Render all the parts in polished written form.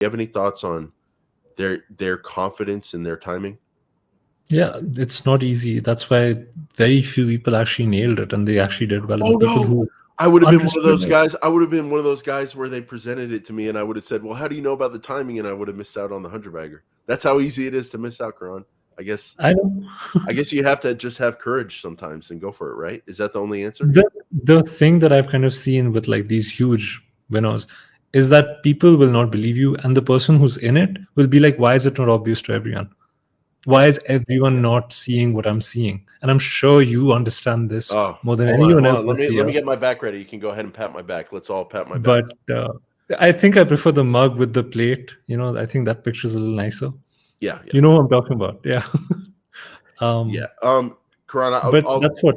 you have any thoughts on their confidence in their timing? Yeah, it's not easy. That's why very few people actually nailed it, and they actually did well. Oh And people no. who I would have been one of understood those it. guys. I would have been one of those guys where they presented it to me and I would have said, well, how do you know about the timing? And I would have missed out on the 100-bagger. That's how easy it is to miss out, Karan. I guess I know. you have to just have courage sometimes and go for it, right? Is that the only answer? The thing that I've kind of seen with like these huge winners is that people will not believe you, and the person who's in it will be like, "Why is it not obvious to everyone? Why is everyone not seeing what I'm seeing?" And I'm sure you understand this Oh, more than hold on, anyone hold else on. this Let year. me get my back ready. You can go ahead and pat my back. Let's all pat my back. But I think I prefer the mug with the plate. I think that picture is a little nicer. Yeah, yeah, You know what I'm talking about? Yeah. yeah. um, Karan, but that's what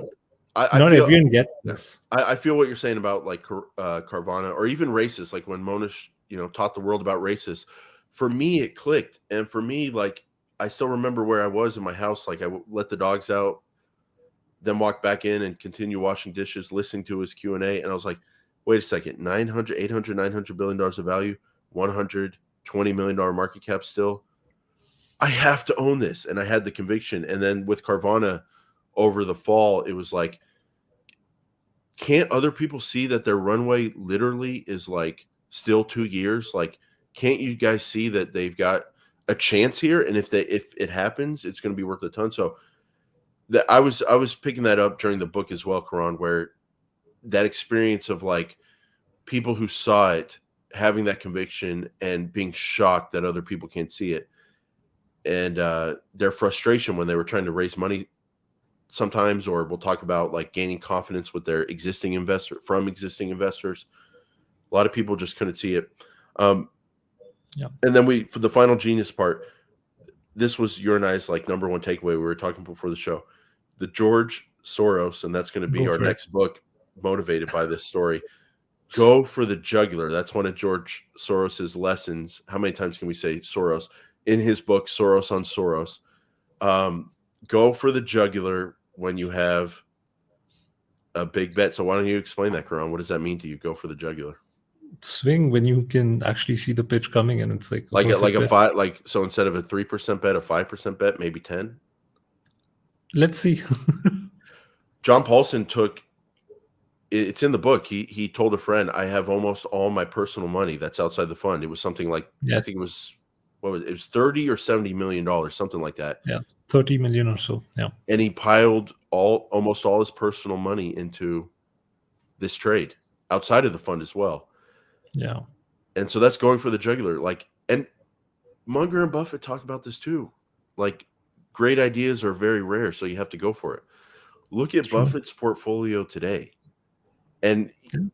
I not feel everyone gets yeah. this. I feel what you're saying about like Carvana or even Reysas, like when Monish, taught the world about Reysas. For me, it clicked, and for me, like I still remember where I was in my house. Like I let the dogs out, then walk back in and continue washing dishes, listening to his Q&A, and I was like, wait a second, 900, 800, 900 billion dollars of value, $120 million market cap still. I have to own this, and I had the conviction. And then with Carvana over the fall, it was like, can't other people see that their runway literally is like still 2 years? Like, can't you guys see that they've got a chance here? And if it happens, it's going to be worth a ton. So that I was picking that up during the book as well, Karan, where that experience of like people who saw it having that conviction and being shocked that other people can't see it, and their frustration when they were trying to raise money sometimes, or we'll talk about like gaining confidence with their existing investors. A lot of people just couldn't see it. Yeah. And then for the final genius part, this was your and I's like number one takeaway. We were talking before the show, the George Soros, and that's going to be Go our for it. next book, motivated by this story. Go for the jugular. That's one of George Soros's lessons. How many times can we say Soros in his book, Soros on Soros? Go for the jugular when you have a big bet. So why don't you explain that, Karan? What does that mean to you? Go for the jugular. Swing when you can actually see the pitch coming, and it's like a Like perfect a bet. 5, like, so instead of a 3% bet, a 5% bet, maybe 10. Let's see. John Paulson it's in the book. He told a friend, I have almost all my personal money that's outside the fund. It was something like, I Yes. think it was, it was 30 or $70 million, something like that. Yeah. 30 million or so. Yeah. And he piled almost all his personal money into this trade outside of the fund as well. Yeah. And so that's going for the jugular. Like, and Munger and Buffett talk about this too. Like, great ideas are very rare, so you have to go for it. Look at True. Buffett's portfolio today. And it's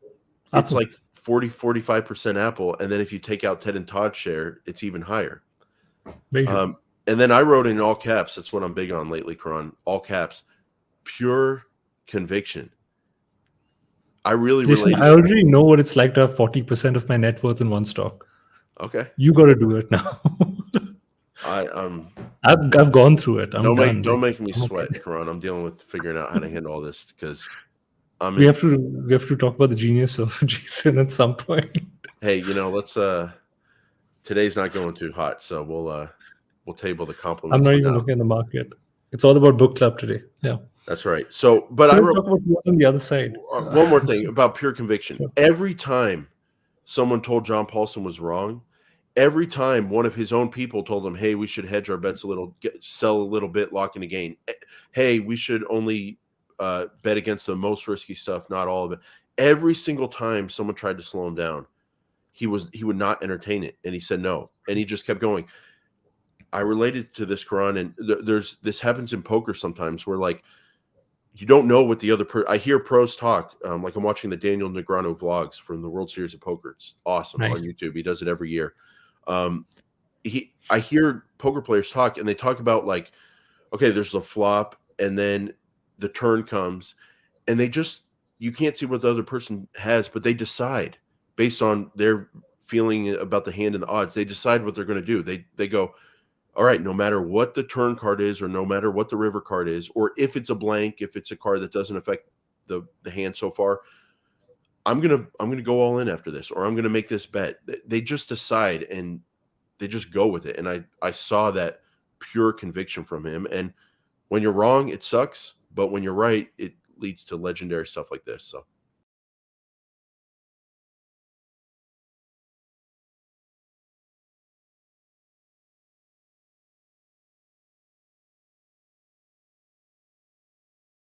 Apple. like 45% Apple. And then if you take out Ted and Todd's share, it's even higher. Very true. And then I wrote in all caps. That's what I'm big on lately, Karan. All caps. Pure conviction. I really Listen, related. I already know what it's like to have 40% of my net worth in one stock. Okay. You got to do it now. I've gone through it. I'm done. Don't make me I'm sweat, okay. Karan. I'm dealing with figuring out how to handle all this because We have to talk about the genius of Jason at some point. Hey, let's today's not going too hot, so we'll table the compliments. I'm not for even now. looking at the market. It's all about book club today. Yeah. That's right. So, but I Let's wrote talk about what's on the other side. one more thing about pure conviction. Sure. Every time someone told John Paulson was wrong, every time one of his own people told him, hey, we should hedge our bets a little, sell a little bit, lock in a gain. Hey, we should only bet against the most risky stuff, not all of it. Every single time someone tried to slow him down, he would not entertain it. And he said no. And he just kept going. I related to this, Karan, and this happens in poker sometimes where like, you don't know what the other I hear pros talk. Like I'm watching the Daniel Negreanu vlogs from the World Series of Poker. It's awesome on YouTube. He does it every year. I hear poker players talk, and they talk about like, okay, there's a flop, and then the turn comes, and you can't see what the other person has, but they decide based on their feeling about the hand and the odds. They decide what they're going to do. They go, all right, no matter what the turn card is, or no matter what the river card is, or if it's a blank, if it's a card that doesn't affect the hand so far, I'm gonna go all in after this, or I'm gonna make this bet. They just decide, and they just go with it. And I saw that pure conviction from him. And when you're wrong, it sucks, but when you're right, it leads to legendary stuff like this. So